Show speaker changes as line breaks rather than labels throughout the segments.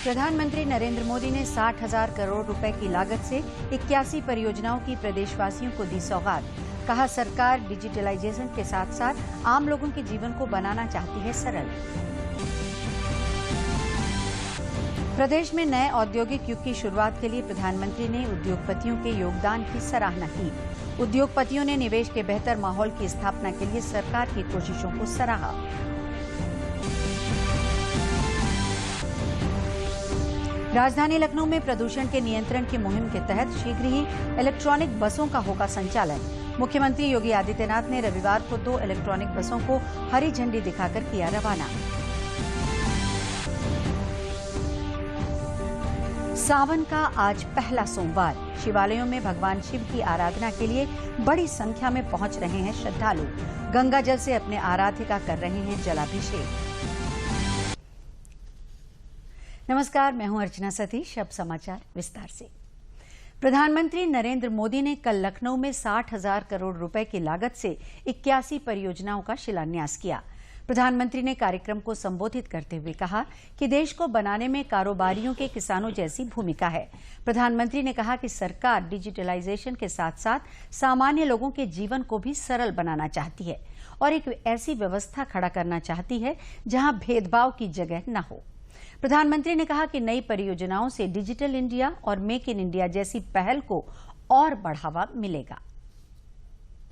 प्रधानमंत्री नरेंद्र मोदी ने 60,000 करोड़ रुपए की लागत से 81 परियोजनाओं की प्रदेशवासियों को दी सौगात। कहा, सरकार डिजिटलाइजेशन के साथ साथ आम लोगों के जीवन को बनाना चाहती है सरल। प्रदेश में नए औद्योगिक युग की शुरुआत के लिए प्रधानमंत्री ने उद्योगपतियों के योगदान की सराहना की। उद्योगपतियों ने निवेश के बेहतर माहौल की स्थापना के लिए सरकार की कोशिशों को सराहा। राजधानी लखनऊ में प्रदूषण के नियंत्रण की मुहिम के तहत शीघ्र ही इलेक्ट्रॉनिक बसों का होगा संचालन। मुख्यमंत्री योगी आदित्यनाथ ने रविवार को 2 इलेक्ट्रॉनिक बसों को हरी झंडी दिखाकर किया रवाना। सावन का आज पहला सोमवार। शिवालयों में भगवान शिव की आराधना के लिए बड़ी संख्या में पहुंच रहे हैं श्रद्धालु। गंगा जल से अपने आराध्य का कर रहे हैं जलाभिषेक। नमस्कार, मैं हूं अर्चना सतीश। अब समाचार विस्तार से। प्रधानमंत्री नरेंद्र मोदी ने कल लखनऊ में 60,000 करोड़ रुपए की लागत से 81 परियोजनाओं का शिलान्यास किया। प्रधानमंत्री ने कार्यक्रम को संबोधित करते हुए कहा कि देश को बनाने में कारोबारियों के किसानों जैसी भूमिका है। प्रधानमंत्री ने कहा कि सरकार डिजिटलाइजेशन के साथ साथ सामान्य लोगों के जीवन को भी सरल बनाना चाहती है और एक ऐसी व्यवस्था खड़ा करना चाहती है जहां भेदभाव की जगह न हो। प्रधानमंत्री ने कहा कि नई परियोजनाओं से डिजिटल इंडिया और मेक इन इंडिया जैसी पहल को और बढ़ावा मिलेगा।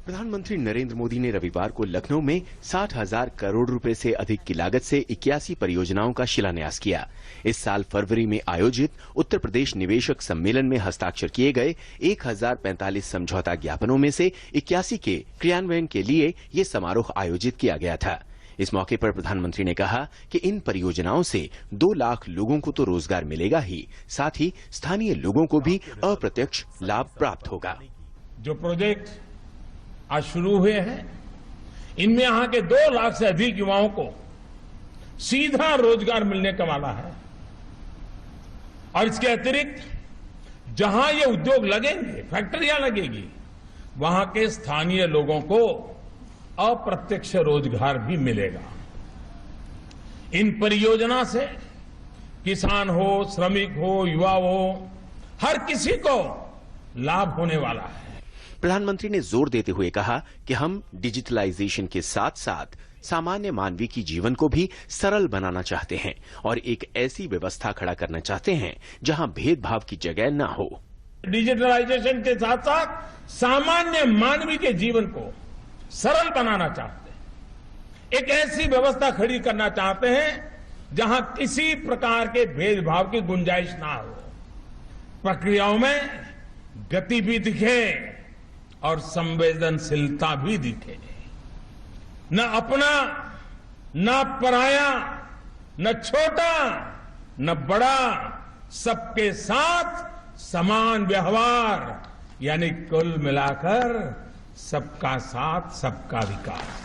प्रधानमंत्री नरेंद्र मोदी ने रविवार को लखनऊ में 60,000 करोड़ रुपए से अधिक की लागत से 81 परियोजनाओं का शिलान्यास किया। इस साल फरवरी में आयोजित उत्तर प्रदेश निवेशक सम्मेलन में हस्ताक्षर किए गए 1045 समझौता ज्ञापनों में से 81 के क्रियान्वयन के लिए ये समारोह आयोजित किया गया था। इस मौके पर प्रधानमंत्री ने कहा कि इन परियोजनाओं से 2 लाख लोगों को तो रोजगार मिलेगा ही, साथ ही स्थानीय लोगों को भी अप्रत्यक्ष लाभ प्राप्त होगा।
जो प्रोजेक्ट आज शुरू हुए हैं, इनमें यहाँ के 2 लाख से अधिक युवाओं को सीधा रोजगार मिलने का वाला है और इसके अतिरिक्त जहां ये उद्योग लगेंगे, फैक्ट्रियां लगेगी, वहां के स्थानीय लोगों को अप्रत्यक्ष रोजगार भी मिलेगा। इन परियोजना से किसान हो, श्रमिक हो, युवा हो, हर किसी को लाभ होने वाला है।
प्रधानमंत्री ने जोर देते हुए कहा कि हम डिजिटलाइजेशन के साथ साथ सामान्य मानवीय की जीवन को भी सरल बनाना चाहते हैं और एक ऐसी व्यवस्था खड़ा करना चाहते हैं जहां भेदभाव की जगह न हो।
डिजिटलाइजेशन के साथ साथ सामान्य मानवीय के जीवन को सरल बनाना चाहते हैं। एक ऐसी व्यवस्था खड़ी करना चाहते हैं जहां किसी प्रकार के भेदभाव की गुंजाइश ना हो। प्रक्रियाओं में गति भी दिखे और संवेदनशीलता भी दिखे। न अपना, न पराया, न छोटा, न बड़ा, सबके साथ समान व्यवहार, यानी कुल मिलाकर सबका साथ, सबका विकास।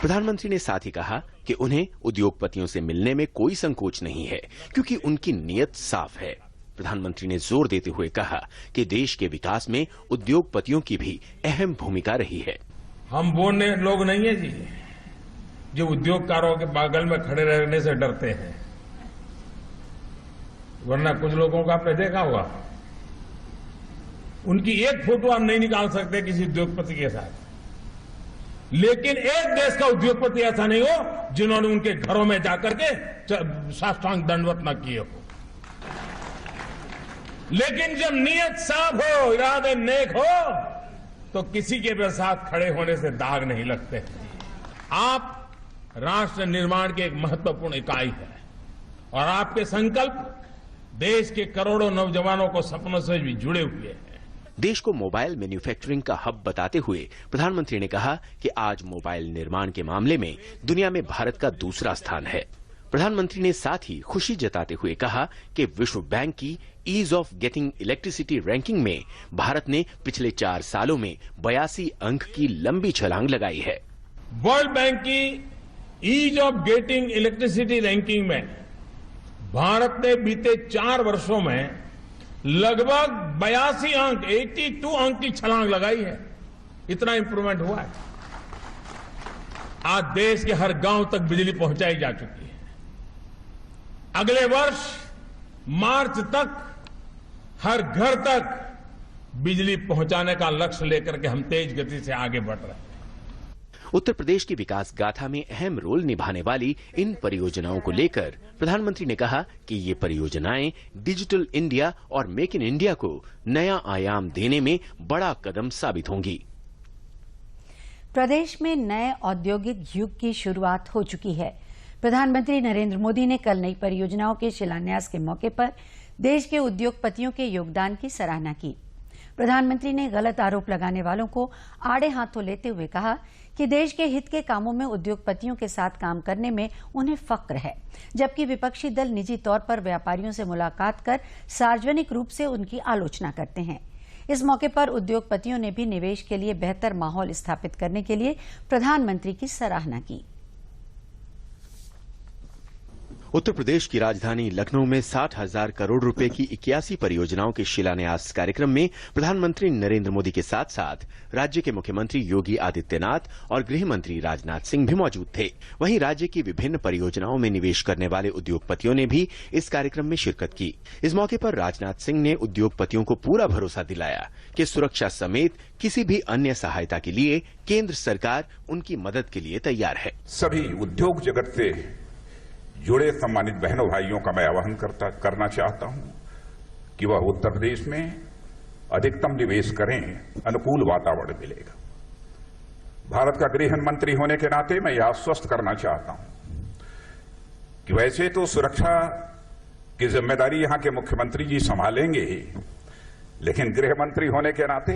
प्रधानमंत्री ने साथ ही कहा कि उन्हें उद्योगपतियों से मिलने में कोई संकोच नहीं है क्योंकि उनकी नीयत साफ है। प्रधानमंत्री ने जोर देते हुए कहा कि देश के विकास में उद्योगपतियों की भी अहम भूमिका रही है।
हम वो लोग नहीं है जी जो उद्योगकारों के बगल में खड़े रहने से डरते हैं, वरना कुछ लोगों को आपने देखा होगा, उनकी एक फोटो आप नहीं निकाल सकते किसी उद्योगपति के साथ। लेकिन एक देश का उद्योगपति ऐसा नहीं हो जिन्होंने उनके घरों में जाकर के साष्टांग दंडवत न किए हो। लेकिन जब नीयत साफ हो, इरादे नेक हो, तो किसी के भी साथ खड़े होने से दाग नहीं लगते। आप राष्ट्र निर्माण की एक महत्वपूर्ण इकाई है और आपके संकल्प देश के करोड़ों नौजवानों को सपनों से भी जुड़े हुए हैं।
देश को मोबाइल मैन्युफैक्चरिंग का हब बताते हुए प्रधानमंत्री ने कहा कि आज मोबाइल निर्माण के मामले में दुनिया में भारत का दूसरा स्थान है। प्रधानमंत्री ने साथ ही खुशी जताते हुए कहा कि विश्व बैंक की ease of getting electricity ranking में भारत ने पिछले 4 सालों में 82 अंक की लंबी छलांग लगाई है।
वर्ल्ड बैंक की ease of getting electricity ranking में भारत ने बीते 4 वर्षों में लगभग 82 अंक, 82 अंक की छलांग लगाई है। इतना इंप्रूवमेंट हुआ है। आज देश के हर गांव तक बिजली पहुंचाई जा चुकी है। अगले वर्ष मार्च तक हर घर तक बिजली पहुंचाने का लक्ष्य लेकर के हम तेज गति से आगे बढ़ रहे हैं।
उत्तर प्रदेश की विकास गाथा में अहम रोल निभाने वाली इन परियोजनाओं को लेकर प्रधानमंत्री ने कहा कि ये परियोजनाएं डिजिटल इंडिया और मेक इन इंडिया को नया आयाम देने में बड़ा कदम साबित होंगी।
प्रदेश में नए औद्योगिक युग की शुरुआत हो चुकी है। प्रधानमंत्री नरेंद्र मोदी ने कल नई परियोजनाओं के शिलान्यास के मौके पर देश के उद्योगपतियों के योगदान की सराहना की। प्रधानमंत्री ने गलत आरोप लगाने वालों को आड़े हाथों लेते हुए कहा कि देश के हित के कामों में उद्योगपतियों के साथ काम करने में उन्हें फक्र है, जबकि विपक्षी दल निजी तौर पर व्यापारियों से मुलाकात कर सार्वजनिक रूप से उनकी आलोचना करते हैं। इस मौके पर उद्योगपतियों ने भी निवेश के लिए बेहतर माहौल स्थापित करने के लिए प्रधानमंत्री की सराहना की।
उत्तर प्रदेश की राजधानी लखनऊ में 60,000 करोड़ रुपए की 81 परियोजनाओं के शिलान्यास कार्यक्रम में प्रधानमंत्री नरेंद्र मोदी के साथ साथ राज्य के मुख्यमंत्री योगी आदित्यनाथ और गृह मंत्री राजनाथ सिंह भी मौजूद थे। वहीं राज्य की विभिन्न परियोजनाओं में निवेश करने वाले उद्योगपतियों ने भी इस कार्यक्रम में शिरकत की। इस मौके पर राजनाथ सिंह ने उद्योगपतियों को पूरा भरोसा दिलाया कि सुरक्षा समेत किसी भी अन्य सहायता के लिए केंद्र सरकार उनकी मदद के लिए तैयार है।
सभी उद्योग जगत से जुड़े सम्मानित बहनों भाइयों का मैं आह्वान करना चाहता हूं कि वह उत्तर प्रदेश में अधिकतम निवेश करें, अनुकूल वातावरण मिलेगा। भारत का गृह मंत्री होने के नाते मैं यह आश्वस्त करना चाहता हूं कि वैसे तो सुरक्षा की जिम्मेदारी यहां के मुख्यमंत्री जी संभालेंगे ही, लेकिन गृह मंत्री होने के नाते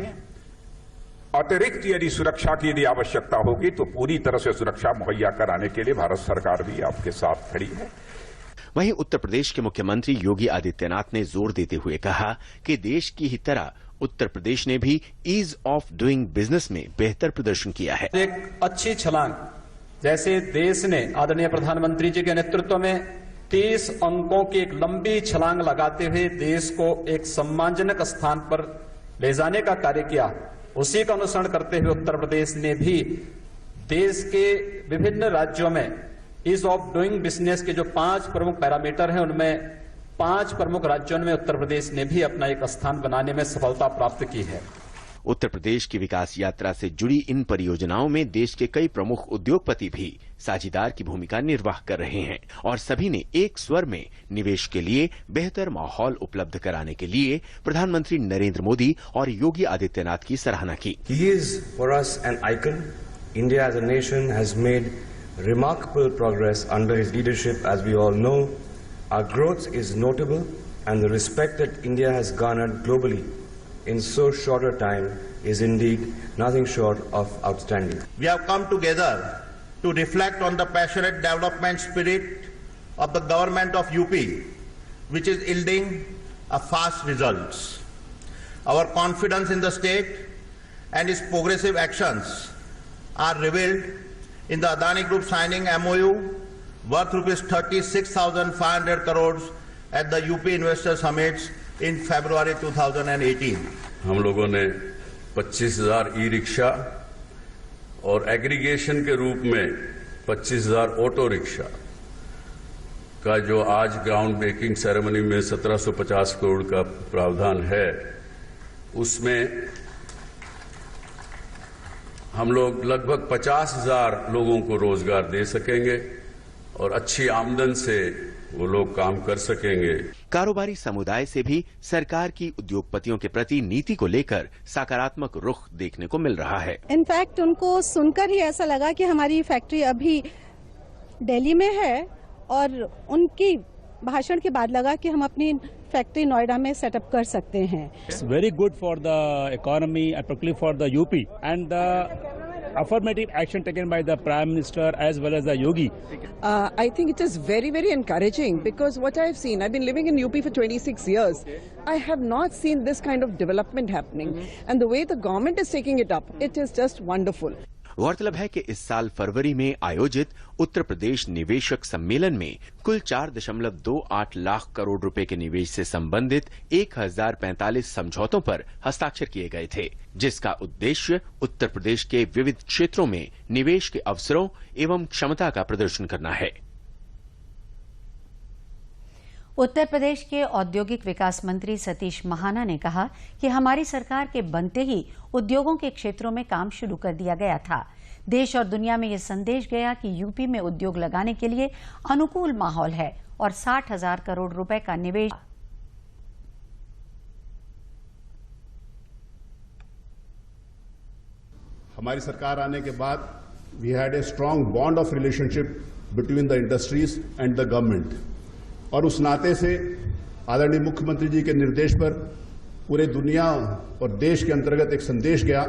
अतिरिक्त यदि सुरक्षा की यदि आवश्यकता होगी तो पूरी तरह से सुरक्षा मुहैया कराने के लिए भारत सरकार भी आपके साथ खड़ी है।
वहीं उत्तर प्रदेश के मुख्यमंत्री योगी आदित्यनाथ ने जोर देते हुए कहा कि देश की ही तरह उत्तर प्रदेश ने भी ईज ऑफ डूइंग बिजनेस में बेहतर प्रदर्शन किया है।
एक अच्छी छलांग जैसे देश ने आदरणीय प्रधानमंत्री जी के नेतृत्व में 30 अंकों की एक लंबी छलांग लगाते हुए देश को एक सम्मानजनक स्थान पर ले जाने का कार्य किया, उसी का अनुसरण करते हुए उत्तर प्रदेश ने भी देश के विभिन्न राज्यों में ईज ऑफ डूइंग बिजनेस के जो 5 प्रमुख पैरामीटर हैं, उनमें 5 प्रमुख राज्यों में उत्तर प्रदेश ने भी अपना एक स्थान बनाने में सफलता प्राप्त की है।
उत्तर प्रदेश की विकास यात्रा से जुड़ी इन परियोजनाओं में देश के कई प्रमुख उद्योगपति भी साझीदार की भूमिका निर्वाह कर रहे हैं और सभी ने एक स्वर में निवेश के लिए बेहतर माहौल उपलब्ध कराने के लिए प्रधानमंत्री नरेंद्र मोदी और योगी आदित्यनाथ की सराहना की।
He is for us an icon. India as a nation has made remarkable progress under his leadership, as we all know. Our growth is notable, and the respect that India has garnered globally in so short a time is indeed nothing short of outstanding.
We have come together to reflect on the passionate development spirit of the government of UP, which is yielding fast results. Our confidence in the state and its progressive actions are revealed in the Adani Group signing MOU worth ₹36,500 crores at the UP Investor Summits in February 2018.
हम लोगों ने 25,000 e rickshaw और aggregation के रूप में 25,000 auto rickshaw का जो आज ग्राउंड ब्रेकिंग सेरेमनी में 1750 करोड़ का प्रावधान है, उसमें हम लोग लगभग 50,000 लोगों को रोजगार दे सकेंगे और अच्छी आमदन से वो लोग काम कर सकेंगे।
कारोबारी समुदाय से भी सरकार की उद्योगपतियों के प्रति नीति को लेकर सकारात्मक रुख देखने को मिल रहा है।
इनफैक्ट उनको सुनकर ही ऐसा लगा कि हमारी फैक्ट्री अभी दिल्ली में है और उनकी भाषण के बाद लगा कि हम अपनी फैक्ट्री नोएडा में सेटअप कर सकते हैं।
It's very good for the economy and particularly for the UP and the affirmative action taken by the Prime Minister as well as the Yogi.
I think it is very, very encouraging because what I've seen, I've been living in UP for 26 years. I have not seen this kind of development happening. And the way the government is taking it up, it is just wonderful.
गौरतलब है कि इस साल फरवरी में आयोजित उत्तर प्रदेश निवेशक सम्मेलन में कुल 4.28 लाख करोड़ रुपए के निवेश से संबंधित 1045 समझौतों पर हस्ताक्षर किए गए थे, जिसका उद्देश्य उत्तर प्रदेश के विविध क्षेत्रों में निवेश के अवसरों एवं क्षमता का प्रदर्शन करना है।
उत्तर प्रदेश के औद्योगिक विकास मंत्री सतीश महाना ने कहा कि हमारी सरकार के बनते ही उद्योगों के क्षेत्रों में काम शुरू कर दिया गया था। देश और दुनिया में ये संदेश गया कि यूपी में उद्योग लगाने के लिए अनुकूल माहौल है और 60,000 करोड़ रुपए का निवेश।
हमारी सरकार आने के बाद we had a strong bond of relationship between the industries and the government, और उस नाते से आदरणीय मुख्यमंत्री जी के निर्देश पर पूरे दुनिया और देश के अंतर्गत एक संदेश गया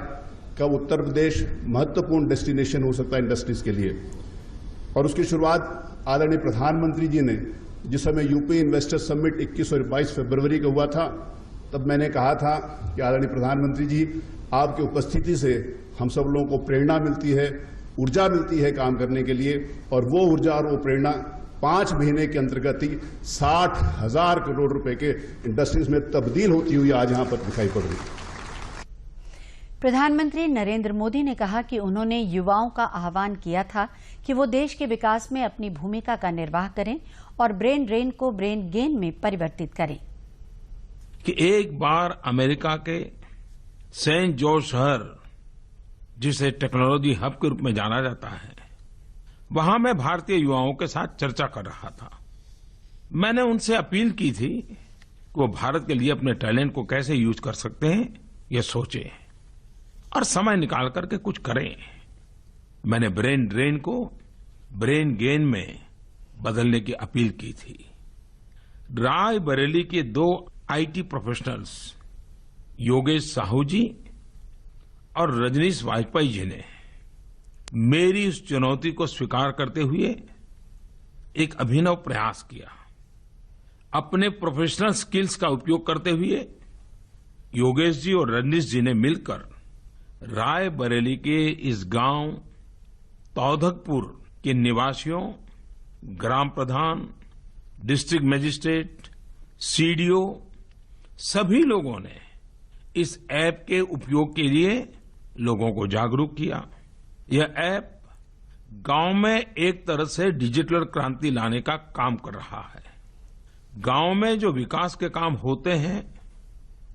कि उत्तर प्रदेश महत्वपूर्ण डेस्टिनेशन हो सकता है इंडस्ट्रीज के लिए। और उसकी शुरुआत आदरणीय प्रधानमंत्री जी ने, जिस समय यूपी इन्वेस्टर समिट 21 और 22 फरवरी को हुआ था, तब मैंने कहा था कि आदरणीय प्रधानमंत्री जी, आपकी उपस्थिति से हम सब लोगों को प्रेरणा मिलती है, ऊर्जा मिलती है काम करने के लिए, और वो ऊर्जा और वो प्रेरणा 5 महीने के अंतर्गत ही 60,000 करोड़ रुपए के इंडस्ट्रीज में तब्दील होती हुई आज यहां पर दिखाई पड़ रही है।
प्रधानमंत्री नरेंद्र मोदी ने कहा कि उन्होंने युवाओं का आह्वान किया था कि वो देश के विकास में अपनी भूमिका का निर्वाह करें और ब्रेन ड्रेन को ब्रेन गेन में परिवर्तित करें।
कि एक बार अमेरिका के सेंट जॉर्ज शहर, जिसे टेक्नोलॉजी हब के रूप में जाना जाता है, वहां मैं भारतीय युवाओं के साथ चर्चा कर रहा था। मैंने उनसे अपील की थी कि वो भारत के लिए अपने टैलेंट को कैसे यूज कर सकते हैं, ये सोचें और समय निकाल करके कुछ करें। मैंने ब्रेन ड्रेन को ब्रेन गेन में बदलने की अपील की थी। रायबरेली के 2 आईटी प्रोफेशनल्स, योगेश साहू जी और रजनीश वाजपेयी जी ने मेरी उस चुनौती को स्वीकार करते हुए एक अभिनव प्रयास किया। अपने प्रोफेशनल स्किल्स का उपयोग करते हुए योगेश जी और रजनीश जी ने मिलकर रायबरेली के इस गांव तौधकपुर के निवासियों, ग्राम प्रधान, डिस्ट्रिक्ट मजिस्ट्रेट, सीडीओ, सभी लोगों ने इस ऐप के उपयोग के लिए लोगों को जागरूक किया। यह ऐप गांव में एक तरह से डिजिटल क्रांति लाने का काम कर रहा है। गांव में जो विकास के काम होते हैं,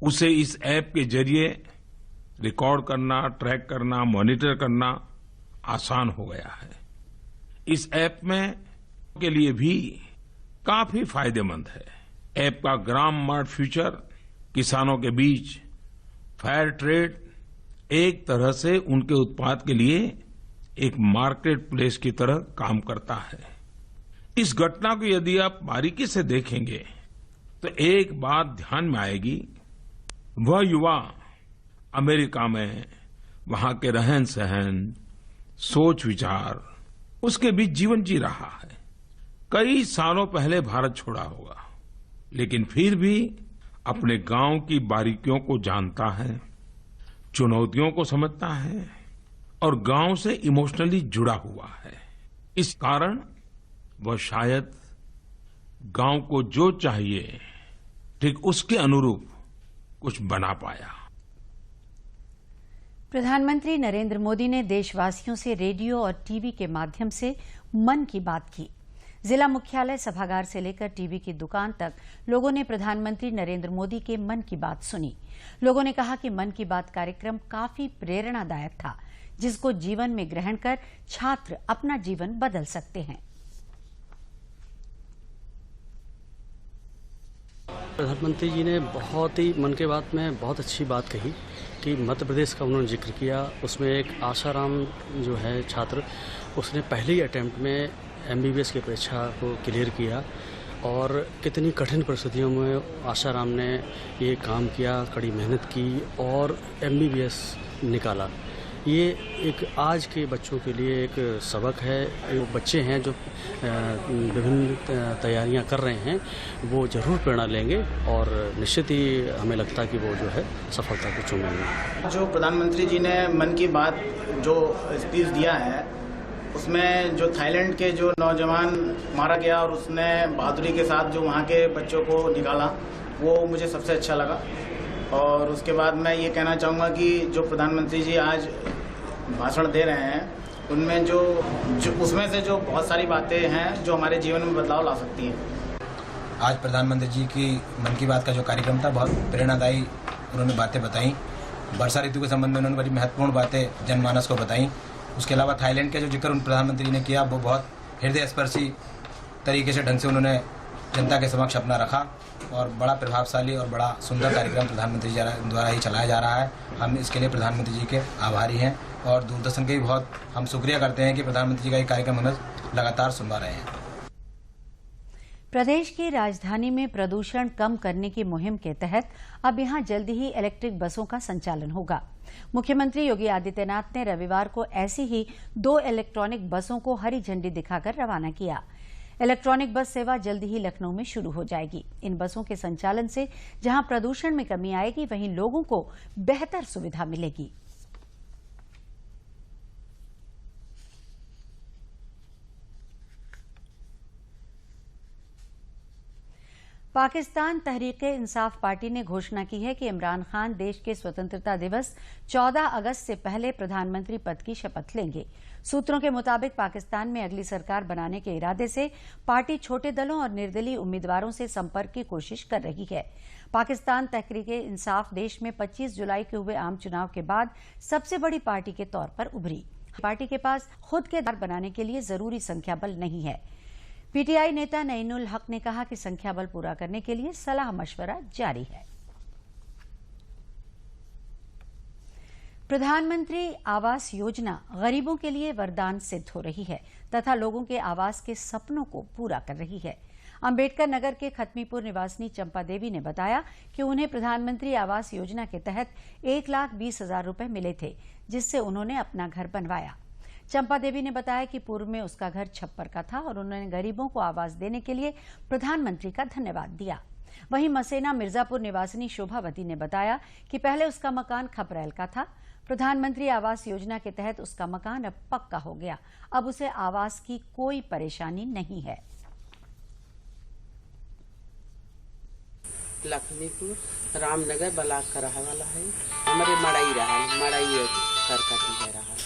उसे इस ऐप के जरिए रिकॉर्ड करना, ट्रैक करना, मॉनिटर करना आसान हो गया है। इस ऐप में के लिए भी काफी फायदेमंद है। ऐप का ग्राम मार्ट फ्यूचर किसानों के बीच फेयर ट्रेड, एक तरह से उनके उत्पाद के लिए एक मार्केट प्लेस की तरह काम करता है। इस घटना को यदि आप बारीकी से देखेंगे तो एक बात ध्यान में आएगी, वह युवा अमेरिका में वहां के रहन सहन, सोच विचार, उसके बीच जीवन जी रहा है। कई सालों पहले भारत छोड़ा होगा, लेकिन फिर भी अपने गांव की बारीकियों को जानता है, चुनौतियों को समझता है और गांव से इमोशनली जुड़ा हुआ है। इस कारण वह शायद गांव को जो चाहिए ठीक उसके अनुरूप कुछ बना पाया।
प्रधानमंत्री नरेंद्र मोदी ने देशवासियों से रेडियो और टीवी के माध्यम से मन की बात की। जिला मुख्यालय सभागार से लेकर टीवी की दुकान तक लोगों ने प्रधानमंत्री नरेंद्र मोदी के मन की बात सुनी। लोगों ने कहा कि मन की बात कार्यक्रम काफी प्रेरणादायक था, जिसको जीवन में ग्रहण कर छात्र अपना जीवन बदल सकते हैं।
प्रधानमंत्री जी ने बहुत ही मन की बात में बहुत अच्छी बात कही कि मध्य प्रदेश का उन्होंने जिक्र किया। उसमें एक आशाराम जो है छात्र, उसने पहले ही अटेम्प्ट में MBBS की परीक्षा को क्लियर किया और कितनी कठिन परिस्थितियों में आशाराम ने ये काम किया, कड़ी मेहनत की और MBBS निकाला। ये एक आज के बच्चों के लिए एक सबक है। जो बच्चे हैं जो विभिन्न तैयारियां कर रहे हैं, वो जरूर प्रेरणा लेंगे और निश्चित ही हमें लगता है कि वो जो है सफलता को चूमेंगे।
जो प्रधानमंत्री जी ने मन की बात जो स्पीच दिया है, उसमें जो थाईलैंड के जो नौजवान मारा गया और उसने बहादुरी के साथ जो वहाँ के बच्चों को निकाला, वो मुझे सबसे अच्छा लगा। और उसके बाद मैं ये कहना चाहूँगा कि जो प्रधानमंत्री जी आज भाषण दे रहे हैं, उनमें जो उसमें से जो बहुत सारी बातें हैं जो हमारे जीवन में बदलाव ला सकती हैं।
आज प्रधानमंत्री जी की मन की बात का जो कार्यक्रम था बहुत प्रेरणादायी उन्होंने बातें बताई। वर्षा ऋतु के संबंध में उन्होंने बड़ी महत्वपूर्ण बातें जनमानस को बताई। उसके अलावा थाईलैंड का जो जिक्र प्रधानमंत्री ने किया वो बहुत हृदयस्पर्शी तरीके से ढंग से उन्होंने जनता के समक्ष अपना रखा और बड़ा प्रभावशाली और बड़ा सुंदर कार्यक्रम प्रधानमंत्री जी द्वारा ही चलाया जा रहा है। हम इसके लिए प्रधानमंत्री जी के आभारी हैं और दूरदर्शन के भी बहुत हम शुक्रिया करते हैं कि प्रधानमंत्री जी का ये कार्यक्रम हमें लगातार सुनवा रहे हैं।
प्रदेश की राजधानी में प्रदूषण कम करने की मुहिम के तहत अब यहां जल्दी ही इलेक्ट्रिक बसों का संचालन होगा। मुख्यमंत्री योगी आदित्यनाथ ने रविवार को ऐसी ही 2 इलेक्ट्रॉनिक बसों को हरी झंडी दिखाकर रवाना किया। इलेक्ट्रॉनिक बस सेवा जल्द ही लखनऊ में शुरू हो जाएगी। इन बसों के संचालन से जहां प्रदूषण में कमी आएगी, वहीं लोगों को बेहतर सुविधा मिलेगी। पाकिस्तान तहरीक-ए-इंसाफ पार्टी ने घोषणा की है कि इमरान खान देश के स्वतंत्रता दिवस 14 अगस्त से पहले प्रधानमंत्री पद की शपथ लेंगे। सूत्रों के मुताबिक पाकिस्तान में अगली सरकार बनाने के इरादे से पार्टी छोटे दलों और निर्दलीय उम्मीदवारों से संपर्क की कोशिश कर रही है। पाकिस्तान तहरीक-ए-इंसाफ देश में 25 जुलाई के हुए आम चुनाव के बाद सबसे बड़ी पार्टी के तौर पर उभरी। पार्टी के पास खुद के दल बनाने के लिए जरूरी संख्या बल नहीं है। पीटीआई नेता नईनुल हक ने कहा कि संख्या बल पूरा करने के लिए सलाह मशवरा जारी है। प्रधानमंत्री आवास योजना गरीबों के लिए वरदान सिद्ध हो रही है तथा लोगों के आवास के सपनों को पूरा कर रही है। अंबेडकर नगर के खत्मीपुर निवासिनी चंपा देवी ने बताया कि उन्हें प्रधानमंत्री आवास योजना के तहत 1,20,000 रुपए मिले थे, जिससे उन्होंने अपना घर बनवाया। चंपा देवी ने बताया कि पूर्व में उसका घर छप्पर का था और उन्होंने गरीबों को आवास देने के लिए प्रधानमंत्री का धन्यवाद दिया। वहीं मसेना मिर्जापुर निवासिनी शोभावती ने बताया कि पहले उसका मकान खपरेल का था। प्रधानमंत्री आवास योजना के तहत उसका मकान अब पक्का हो गया। अब उसे आवास की कोई परेशानी नहीं है।
लक्ष्मीपुर रामनगर ब्लॉक का रहा वाला है। हमारे मड़ाई सरकार रहा है।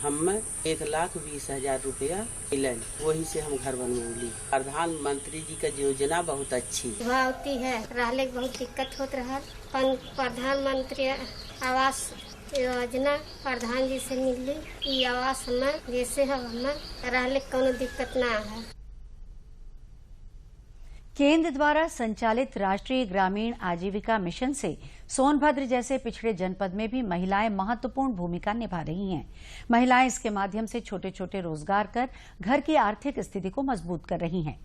हमें 1,20,000 रुपया मिलन, वही से हम घर बनवली। प्रधानमंत्री जी का योजना बहुत अच्छी
होती है। रहने बहुत दिक्कत होत रहा। प्रधानमंत्री आवास योजना प्रधान जी से मिली। ई आवास हमें जैसे हमें रहने कोनो दिक्कत ना है।
केंद्र द्वारा संचालित राष्ट्रीय ग्रामीण आजीविका मिशन से सोनभद्र जैसे पिछड़े जनपद में भी महिलाएं महत्वपूर्ण भूमिका निभा रही हैं। महिलाएं इसके माध्यम से छोटे छोटे रोजगार कर घर की आर्थिक स्थिति को मजबूत कर रही हैं।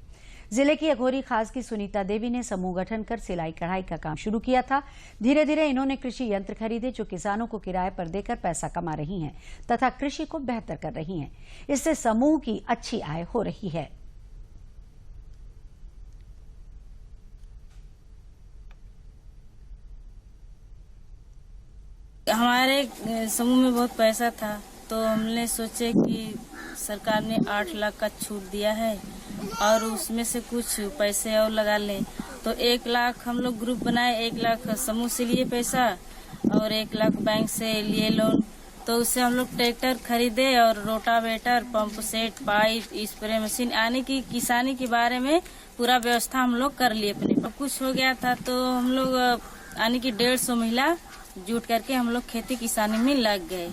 जिले की अघोरी खास की सुनीता देवी ने समूह गठन कर सिलाई कढ़ाई का काम शुरू किया था। धीरे धीरे इन्होंने कृषि यंत्र खरीदे जो किसानों को किराए पर देकर पैसा कमा रही हैं तथा कृषि को बेहतर कर रही हैं। इससे समूह की अच्छी आय हो रही है।
हमारे समूह में बहुत पैसा था तो हमने सोचे कि सरकार ने 8 लाख का छूट दिया है और उसमें से कुछ पैसे और लगा लें। तो 1 लाख हम लोग ग्रुप बनाए, 1 लाख समूह से लिए पैसा और 1 लाख बैंक से लिए लोन। तो उससे हम लोग ट्रैक्टर खरीदे और rotavator, pump set, pipe, spray machine आने की किसानी के बारे में पूरा व्यवस्था हम लोग कर लिए अपने। कुछ हो गया था तो हम लोग आने की 150 महिला जुट करके हम लोग खेती किसानी में लग गए।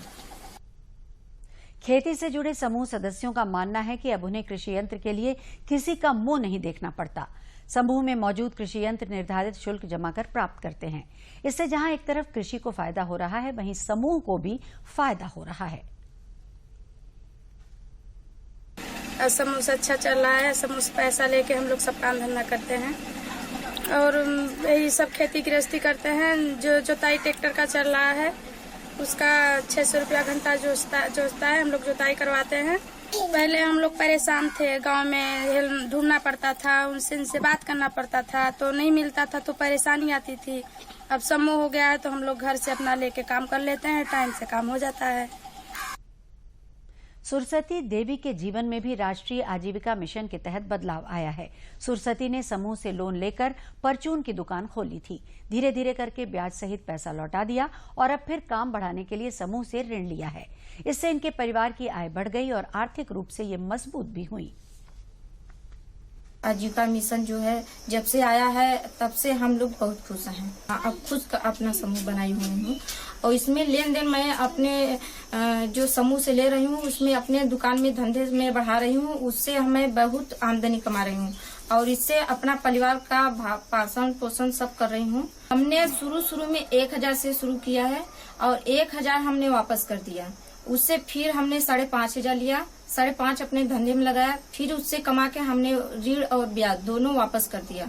खेती से जुड़े समूह सदस्यों का मानना है कि अब उन्हें कृषि यंत्र के लिए किसी का मुंह नहीं देखना पड़ता। समूह में मौजूद कृषि यंत्र निर्धारित शुल्क जमा कर प्राप्त करते हैं। इससे जहां एक तरफ कृषि को फायदा हो रहा है, वहीं समूह को भी फायदा हो रहा है।
समूह से अच्छा चल रहा है। समूह से पैसा लेके हम लोग सब काम धंधा करते हैं और यही सब खेती गृहस्थी करते हैं। जो जोताई ट्रैक्टर का चल रहा है उसका 600 रुपया घंटा जोतता है। हम लोग जोताई करवाते हैं। पहले हम लोग परेशान थे, गांव में ढूंढना पड़ता था, उनसे बात करना पड़ता था, तो नहीं मिलता था तो परेशानी आती थी। अब समूह हो गया है तो हम लोग घर से अपना लेके काम कर लेते हैं, टाइम से काम हो जाता है।
सुरसती देवी के जीवन में भी राष्ट्रीय आजीविका मिशन के तहत बदलाव आया है। सुरसती ने समूह से लोन लेकर परचून की दुकान खोली थी। धीरे धीरे करके ब्याज सहित पैसा लौटा दिया और अब फिर काम बढ़ाने के लिए समूह से ऋण लिया है। इससे इनके परिवार की आय बढ़ गई और आर्थिक रूप से ये मजबूत भी हुई।
आजीविका मिशन जो है जब से आया है तब से हम लोग बहुत खुश हैं। अब खुद का अपना समूह बनाई हुई हूँ और इसमें लेन देन मैं अपने जो समूह से ले रही हूँ उसमें अपने दुकान में धंधे में बढ़ा रही हूँ, उससे मैं बहुत आमदनी कमा रही हूँ और इससे अपना परिवार का पालन पोषण सब कर रही हूँ। हमने शुरू में 1000 से शुरू किया है और 1000 हमने वापस कर दिया। उससे फिर हमने 5,500 लिया, 5,500 अपने धंधे में लगाया, फिर उससे कमा के हमने ऋण और ब्याज दोनों वापस कर दिया।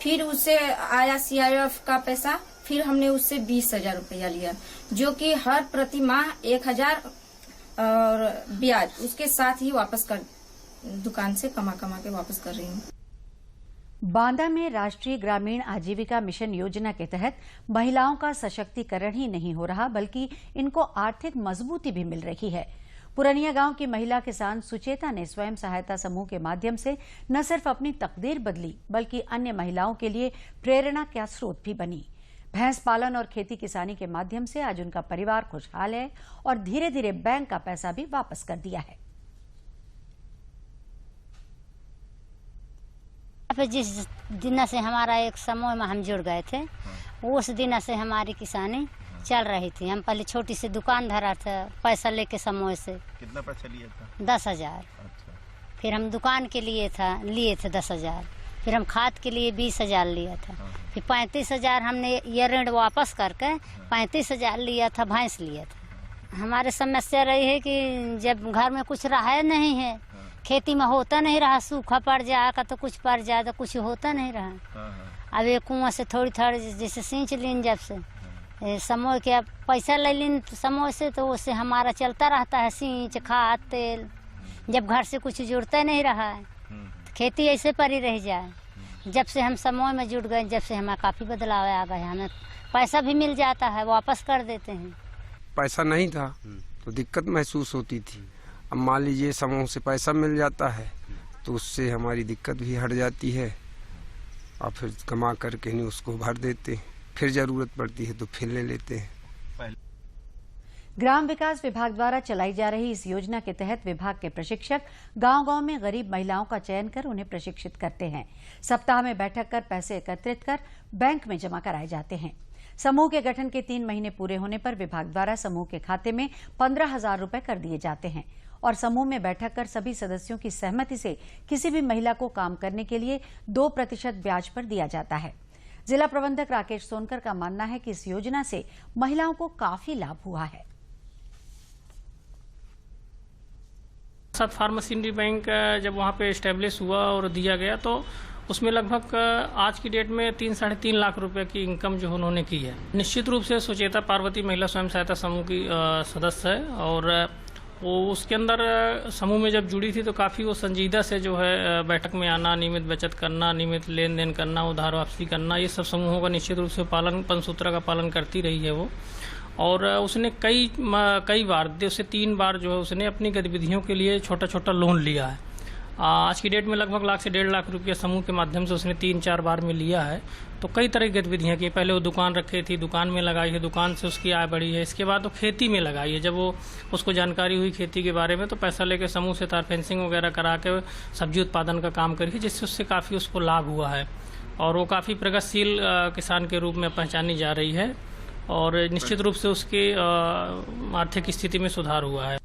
फिर उससे आया CIF का पैसा, फिर हमने उससे 20,000 रुपया लिया, जो कि हर प्रति माह 1,000 और ब्याज उसके साथ ही वापस कर दुकान से कमा के वापस कर रही हूँ।
बांदा में राष्ट्रीय ग्रामीण आजीविका मिशन योजना के तहत महिलाओं का सशक्तिकरण ही नहीं हो रहा बल्कि इनको आर्थिक मजबूती भी मिल रही है। पुरनिया गांव की महिला किसान सुचेता ने स्वयं सहायता समूह के माध्यम से न सिर्फ अपनी तकदीर बदली बल्कि अन्य महिलाओं के लिए प्रेरणा का स्रोत भी बनी। भैंस पालन और खेती किसानी के माध्यम से आज उनका परिवार खुशहाल है और धीरे धीरे बैंक का पैसा भी वापस कर दिया है।
फिर जिस दिन से हमारा एक समूह में हम जुड़ गए थे उस दिन से हमारी किसानी चल रही थी। हम पहले छोटी सी दुकान धरा था पैसा लेके समूह से।
कितना पैसा लिया था?
10,000।
अच्छा।
फिर हम दुकान के लिए लिए थे 10,000। फिर हम खाद के लिए 20,000 लिया था। फिर 35,000 हमने ये ऋण वापस करके 35,000 लिया था, भैंस लिया था। हमारे समस्या रही है कि जब घर में कुछ रहा नहीं है, खेती में होता नहीं रहा, सूखा पड़ जाएगा तो कुछ पड़ जाए तो कुछ होता नहीं रहा। अब ये कुआं से थोड़ी जैसे सींच लीन, जब से समूह के पैसा ले लीन समूह से तो उससे हमारा चलता रहता है, सींच खाद तेल। जब घर से कुछ जुड़ता नहीं रहा है तो खेती ऐसे पर ही रह जाए। जब से हम समूह में जुड़ गए, जब से हमें काफी बदलाव आ गया, हमें पैसा भी मिल जाता है, वापस कर देते हैं।
पैसा नहीं था तो दिक्कत महसूस होती थी। अब मान लीजिए समूह से पैसा मिल जाता है तो उससे हमारी दिक्कत भी हट जाती है और फिर कमा करके नहीं उसको भर देते हैं। फिर जरूरत पड़ती है तो फिर ले लेते हैं।
ग्राम विकास विभाग द्वारा चलाई जा रही इस योजना के तहत विभाग के प्रशिक्षक गांव-गांव में गरीब महिलाओं का चयन कर उन्हें प्रशिक्षित करते हैं। सप्ताह में बैठक कर पैसे एकत्रित कर बैंक में जमा कराए जाते हैं। समूह के गठन के 3 महीने पूरे होने पर विभाग द्वारा समूह के खाते में 15,000 रुपए कर दिए जाते हैं और समूह में बैठक कर सभी सदस्यों की सहमति से किसी भी महिला को काम करने के लिए 2% ब्याज पर दिया जाता है। जिला प्रबंधक राकेश सोनकर का मानना है कि इस योजना से महिलाओं को काफी लाभ हुआ है।
साथ फार्मेसी बैंक जब वहाँ पे एस्टेब्लिश हुआ और दिया गया तो उसमें लगभग आज की डेट में 3-3.5 लाख रुपए की इनकम जो उन्होंने की है। निश्चित रूप से सुचेता पार्वती महिला स्वयं सहायता समूह की सदस्य है और वो उसके अंदर समूह में जब जुड़ी थी तो काफ़ी वो संजीदा से जो है बैठक में आना, नियमित बचत करना, नियमित लेन देन करना, उधार वापसी करना, ये सब समूहों का निश्चित रूप से पालन, पंचसूत्र का पालन करती रही है वो। और उसने कई बार 2 से 3 बार जो है उसने अपनी गतिविधियों के लिए छोटा छोटा लोन लिया है। आज की डेट में लगभग 1 से 1.5 लाख रुपया समूह के माध्यम से उसने 3-4 बार में लिया है। तो कई तरह की गतिविधियाँ की। पहले वो दुकान रखी थी, दुकान में लगाई है, दुकान से उसकी आय बढ़ी है। इसके बाद वो खेती में लगाई है। जब वो उसको जानकारी हुई खेती के बारे में तो पैसा लेके समूह से तार फेंसिंग वगैरह करा के सब्जी उत्पादन का काम करी है, जिससे उससे काफ़ी उसको लाभ हुआ है और वो काफ़ी प्रगतिशील किसान के रूप में पहचानी जा रही है और निश्चित रूप से उसकी आर्थिक स्थिति में सुधार हुआ है।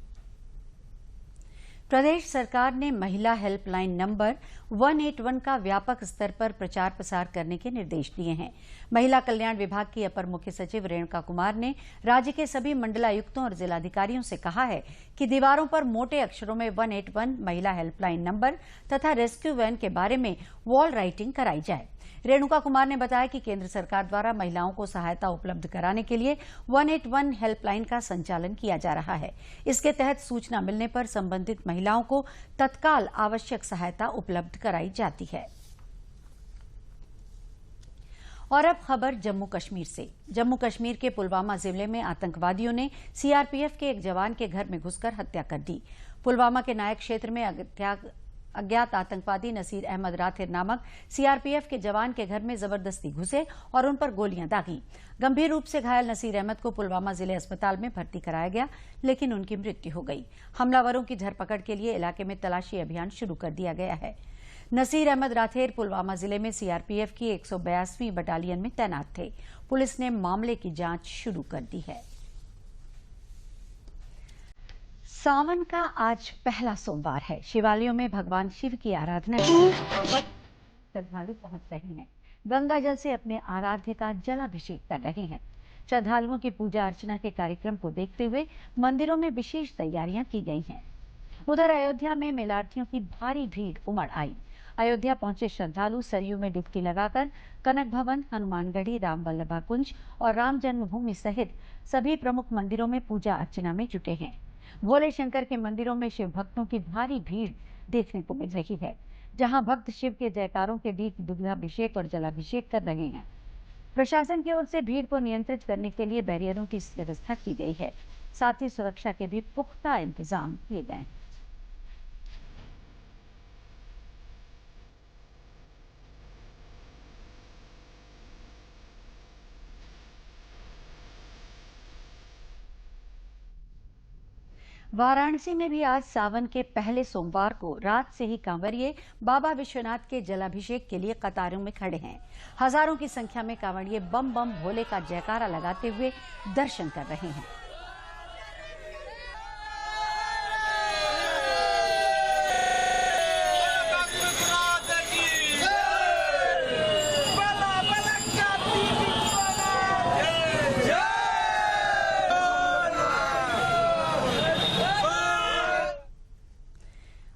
प्रदेश सरकार ने महिला हेल्पलाइन नंबर 181 का व्यापक स्तर पर प्रचार प्रसार करने के निर्देश दिए हैं। महिला कल्याण विभाग की अपर मुख्य सचिव रेणुका कुमार ने राज्य के सभी मंडलायुक्तों और जिलाधिकारियों से कहा है कि दीवारों पर मोटे अक्षरों में 181 महिला हेल्पलाइन नंबर तथा रेस्क्यू वैन के बारे में वॉल राइटिंग कराई जाए। रेणुका कुमार ने बताया कि केंद्र सरकार द्वारा महिलाओं को सहायता उपलब्ध कराने के लिए 181 हेल्पलाइन का संचालन किया जा रहा है। इसके तहत सूचना मिलने पर संबंधित महिलाओं को तत्काल आवश्यक सहायता उपलब्ध कराई जाती है। और अब खबर जम्मू कश्मीर से। जम्मू कश्मीर के पुलवामा जिले में आतंकवादियों ने सीआरपीएफ के एक जवान के घर में घुसकर हत्या कर दी। पुलवामा के नायक क्षेत्र में अज्ञात आतंकवादी नसीर अहमद राथिर नामक सीआरपीएफ के जवान के घर में जबरदस्ती घुसे और उन पर गोलियां दागी। गंभीर रूप से घायल नसीर अहमद को पुलवामा जिले अस्पताल में भर्ती कराया गया, लेकिन उनकी मृत्यु हो गई। हमलावरों की धरपकड़ के लिए इलाके में तलाशी अभियान शुरू कर दिया गया है। नसीर अहमद राठेर पुलवामा जिले में सीआरपीएफ की 182वीं बटालियन में तैनात थे। पुलिस ने मामले की जांच शुरू कर दी है। सावन का आज पहला सोमवार है। शिवालयों में भगवान शिव की आराधना श्रद्धालु पहुंच रहे हैं। गंगा जल से अपने आराध्य का जलाभिषेक कर रहे हैं। श्रद्धालुओं की पूजा अर्चना के कार्यक्रम को देखते हुए मंदिरों में विशेष तैयारियां की गई हैं। उधर अयोध्या में मेलार्थियों की भारी भीड़ उमड़ आई। अयोध्या पहुंचे श्रद्धालु सरयू में डुबकी लगाकर कनक भवन, हनुमानगढ़ी, रामवल्लभा कुंज और राम जन्मभूमि सहित सभी प्रमुख मंदिरों में पूजा अर्चना में जुटे हैं। भोले शंकर के मंदिरों में शिव भक्तों की भारी भीड़ देखने को मिल रही है, जहां भक्त शिव के जयकारों के बीच दुग्धाभिषेक और जलाभिषेक कर रहे हैं। प्रशासन की ओर से भीड़ को नियंत्रित करने के लिए बैरियरों की व्यवस्था की गई है। साथ ही सुरक्षा के भी पुख्ता इंतजाम किए गए हैं। वाराणसी में भी आज सावन के पहले सोमवार को रात से ही कांवड़िए बाबा विश्वनाथ के जलाभिषेक के लिए कतारों में खड़े हैं। हजारों की संख्या में कांवड़िए बम बम भोले का जयकारा लगाते हुए दर्शन कर रहे हैं।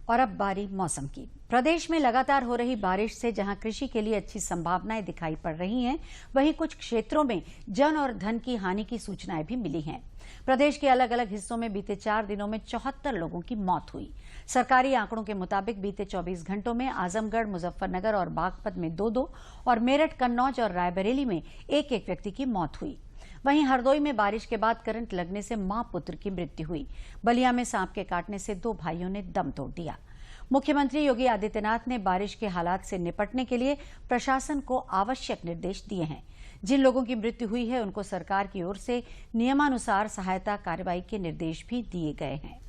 और अब बारी मौसम की। प्रदेश में लगातार हो रही बारिश से जहां कृषि के लिए अच्छी संभावनाएं दिखाई पड़ रही हैं, वहीं कुछ क्षेत्रों में जन और धन की हानि की सूचनाएं भी मिली हैं। प्रदेश के अलग अलग हिस्सों में बीते 4 दिनों में 74 लोगों की मौत हुई। सरकारी आंकड़ों के मुताबिक बीते 24 घंटों में आजमगढ़, मुजफ्फरनगर और बागपत में 2-2 और मेरठ, कन्नौज और रायबरेली में 1-1 व्यक्ति की मौत हुई। वहीं हरदोई में बारिश के बाद करंट लगने से मां पुत्र की मृत्यु हुई। बलिया में सांप के काटने से 2 भाइयों ने दम तोड़ दिया। मुख्यमंत्री योगी आदित्यनाथ ने बारिश के हालात से निपटने के लिए प्रशासन को आवश्यक निर्देश दिए हैं। जिन लोगों की मृत्यु हुई है उनको सरकार की ओर से नियमानुसार सहायता कार्रवाई के निर्देश भी दिए गए हैं।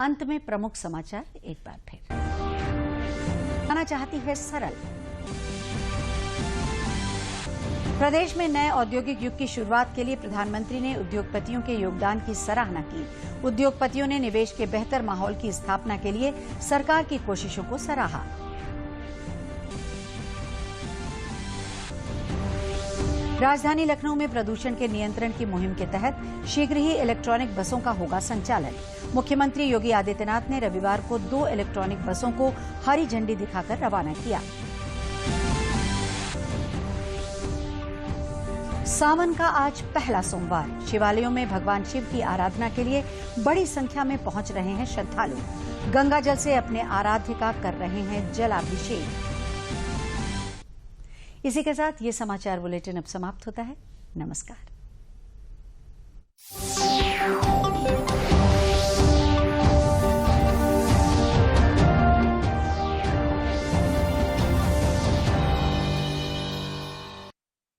अंत में प्रमुख समाचार एक बार फिर। आना चाहती है सरल। प्रदेश में नए औद्योगिक युग की शुरुआत के लिए प्रधानमंत्री ने उद्योगपतियों के योगदान की सराहना की। उद्योगपतियों ने निवेश के बेहतर माहौल की स्थापना के लिए सरकार की कोशिशों को सराहा। राजधानी लखनऊ में प्रदूषण के नियंत्रण की मुहिम के तहत शीघ्र ही इलेक्ट्रॉनिक बसों का होगा संचालन। मुख्यमंत्री योगी आदित्यनाथ ने रविवार को 2 इलेक्ट्रॉनिक बसों को हरी झंडी दिखाकर रवाना किया। सावन का आज पहला सोमवार। शिवालयों में भगवान शिव की आराधना के लिए बड़ी संख्या में पहुंच रहे हैं श्रद्धालु। गंगा जल से अपने आराध्य का कर रहे हैं जलाभिषेक। इसी के साथ ये समाचार बुलेटिन अब समाप्त होता है। नमस्कार।